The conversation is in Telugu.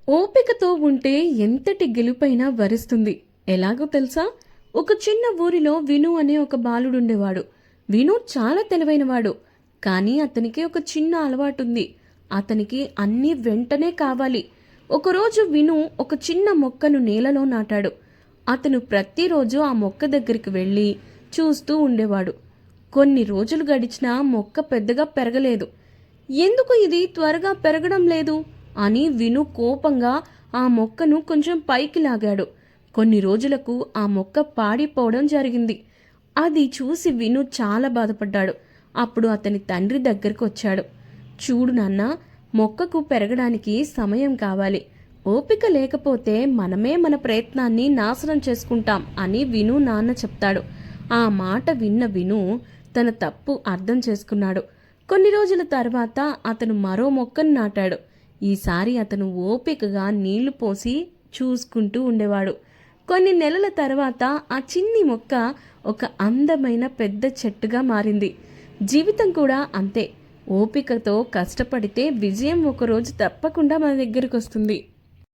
ఓపికతో ఉంటే ఎంతటి గెలుపైనా వరిస్తుంది. ఎలాగో తెలుసా? ఒక చిన్న ఊరిలో విను అనే ఒక బాలుడుండేవాడు. విను చాలా తెలివైనవాడు. కానీ అతనికి ఒక చిన్న అలవాటుంది. అతనికి అన్నీ వెంటనే కావాలి. ఒకరోజు విను ఒక చిన్న మొక్కను నేలలో నాటాడు. అతను ప్రతిరోజు ఆ మొక్క దగ్గరికి వెళ్ళి చూస్తూ ఉండేవాడు. కొన్ని రోజులు గడిచినా మొక్క పెద్దగా పెరగలేదు. ఎందుకు ఇది త్వరగా పెరగడం లేదు అని విను కోపంగా ఆ మొక్కను కొంచెం పైకి లాగాడు. కొన్ని రోజులకు ఆ మొక్క పాడిపోవడం జరిగింది. అది చూసి విను చాలా బాధపడ్డాడు. అప్పుడు అతని తండ్రి దగ్గరకు వచ్చాడు. చూడు నాన్న, మొక్కకు పెరగడానికి సమయం కావాలి. ఓపిక లేకపోతే మనమే మన ప్రయత్నాన్ని నాశనం చేసుకుంటాం అని విను నాన్న చెప్తాడు. ఆ మాట విన్న విను తన తప్పు అర్థం చేసుకున్నాడు. కొన్ని రోజుల తర్వాత అతను మరో మొక్కను నాటాడు. ఈసారి అతను ఓపికగా నీళ్లు పోసి చూసుకుంటూ ఉండేవాడు. కొన్ని నెలల తర్వాత ఆ చిన్ని మొక్క ఒక అందమైన పెద్ద చెట్టుగా మారింది. జీవితం కూడా అంతే. ఓపికతో కష్టపడితే విజయం ఒకరోజు తప్పకుండా మన దగ్గరికి వస్తుంది.